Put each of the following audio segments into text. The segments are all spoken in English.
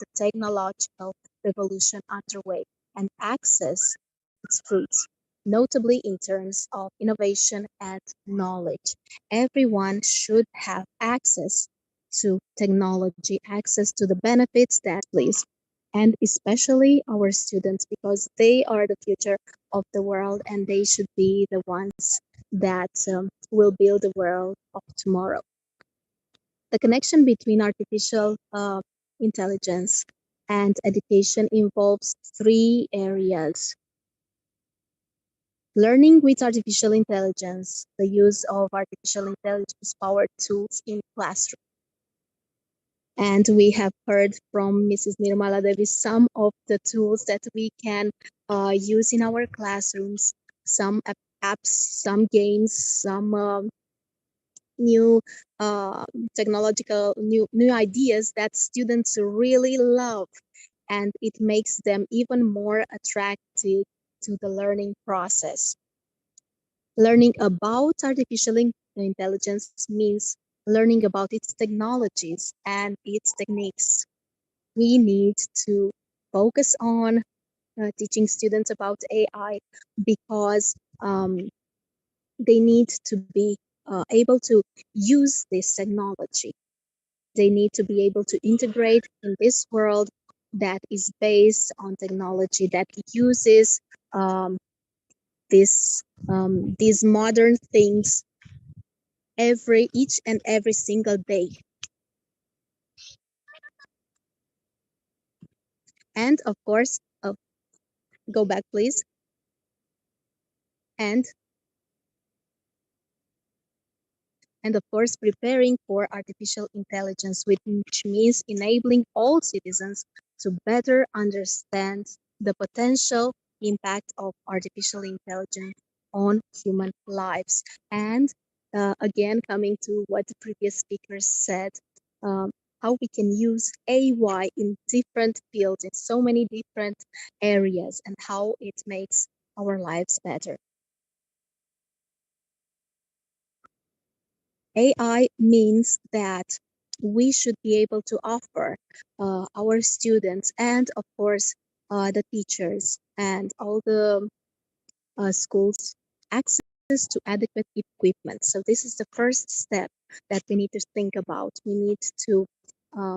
the technological revolution underway and access its fruits, notably in terms of innovation and knowledge. Everyone should have access to technology, access to the benefits that please, and especially our students because they are the future of the world and they should be the ones that will build the world of tomorrow. The connection between artificial intelligence and education involves three areas. Learning with artificial intelligence, the use of artificial intelligence powered tools in classroom. And we have heard from Mrs. Nirmala Devi some of the tools that we can use in our classrooms, some apps, some games, some new technological new ideas that students really love, and it makes them even more attracted to the learning process. Learning about artificial intelligence means learning about its technologies and its techniques. We need to focus on teaching students about AI because they need to be able to use this technology. They need to be able to integrate in this world that is based on technology, that uses these modern things each and every single day. And of course, go back, please. And of course, preparing for artificial intelligence, which means enabling all citizens to better understand the potential impact of artificial intelligence on human lives. And again, coming to what the previous speakers said, how we can use AI in different fields, in so many different areas, and how it makes our lives better. AI means that we should be able to offer our students and, of course, the teachers and all the schools access to adequate equipment. So this is the first step that we need to think about. We need to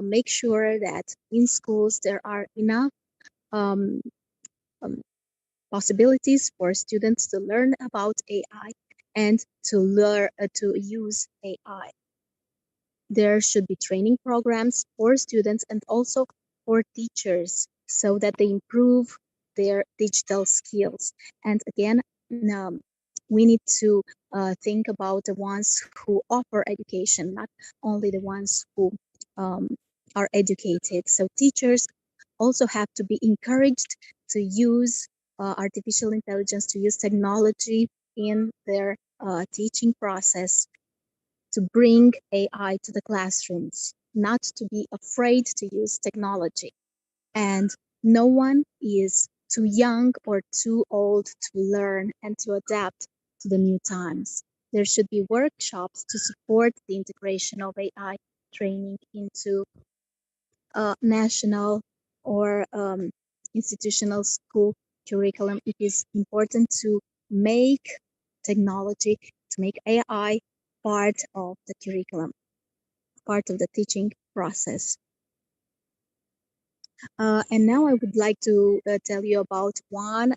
make sure that in schools there are enough um, possibilities for students to learn about AI and to learn to use AI. There should be training programs for students and also for teachers so that they improve their digital skills. And again, um, we need to think about the ones who offer education, not only the ones who are educated. So teachers also have to be encouraged to use artificial intelligence, to use technology in their teaching process, to bring AI to the classrooms, not to be afraid to use technology. And no one is too young or too old to learn and to adapt to the new times. There should be workshops to support the integration of AI training into national or institutional school curriculum. It is important to make technology, to make AI part of the curriculum, part of the teaching process. And now I would like to tell you about one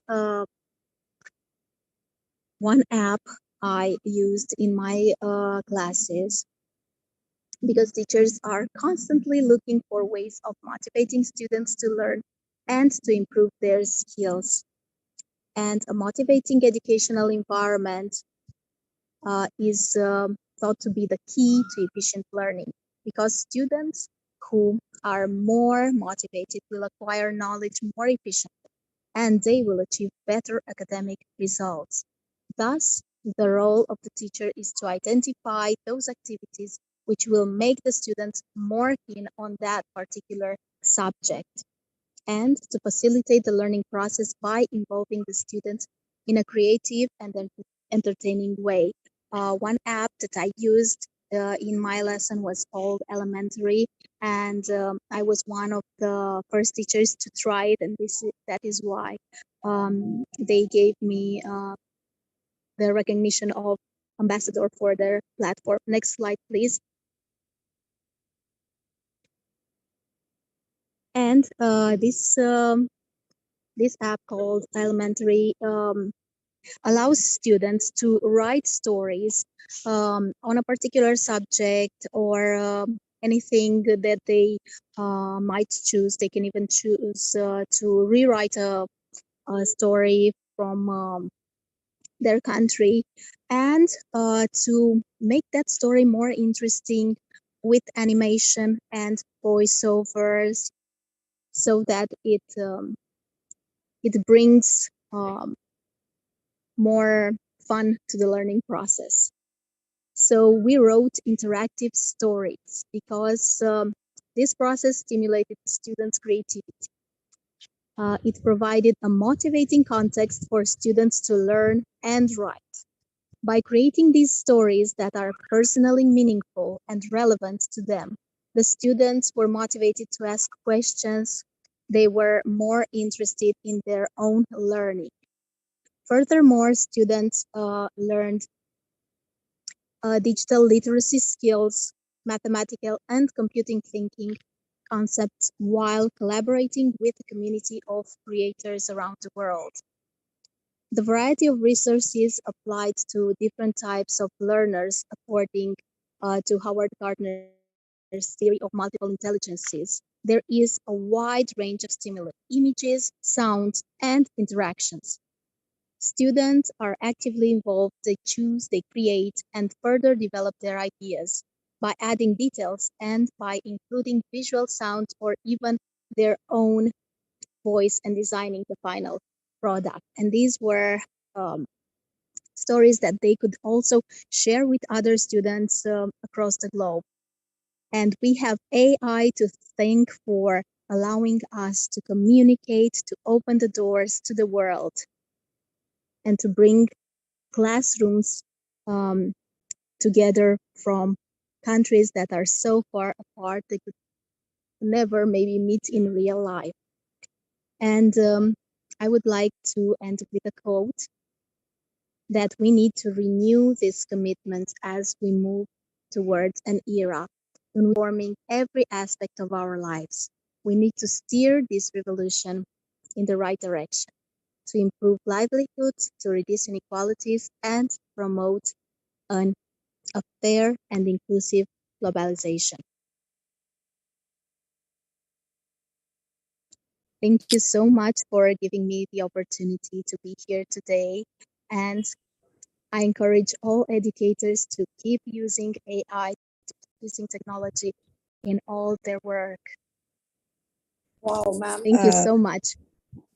app I used in my classes, because teachers are constantly looking for ways of motivating students to learn and to improve their skills. And a motivating educational environment is thought to be the key to efficient learning, because students who are more motivated will acquire knowledge more efficiently and they will achieve better academic results. Thus, the role of the teacher is to identify those activities which will make the students more keen on that particular subject, and to facilitate the learning process by involving the students in a creative and entertaining way. One app that I used in my lesson was called elementary, and I was one of the first teachers to try it, and that is why they gave me the recognition of ambassador for their platform. Next slide, please. And this app called Elementary allows students to write stories on a particular subject or anything that they might choose. They can even choose to rewrite a story from their country and to make that story more interesting with animation and voiceovers so that it brings more fun to the learning process. So we wrote interactive stories because this process stimulated students' creativity. It provided a motivating context for students to learn and write. By creating these stories that are personally meaningful and relevant to them, the students were motivated to ask questions. They were more interested in their own learning. Furthermore, students learned digital literacy skills, mathematical and computing thinking concepts while collaborating with a community of creators around the world. The variety of resources applied to different types of learners according to Howard Gardner's theory of multiple intelligences. There is a wide range of stimuli, images, sounds, and interactions. Students are actively involved, they choose, they create, and further develop their ideas by adding details and by including visual sounds or even their own voice and designing the final product. And these were um, stories that they could also share with other students across the globe. And we have AI to thank for allowing us to communicate, to open the doors to the world, and to bring classrooms um, together from countries that are so far apart they could never maybe meet in real life. And I would like to end with a quote that we need to renew this commitment as we move towards an era when we're forming every aspect of our lives. We need to steer this revolution in the right direction to improve livelihoods, to reduce inequalities, and promote an a fair and inclusive globalization. Thank you so much for giving me the opportunity to be here today. And I encourage all educators to keep using AI, using technology in all their work. Wow, ma'am. Thank you so much.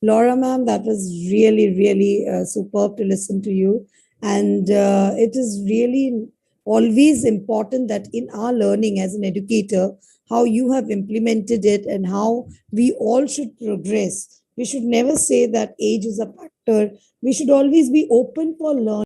Laura, ma'am, that was really, really superb to listen to you. And it is really always important that in our learning as an educator, how you have implemented it and how we all should progress. We should never say that age is a factor. We should always be open for learning.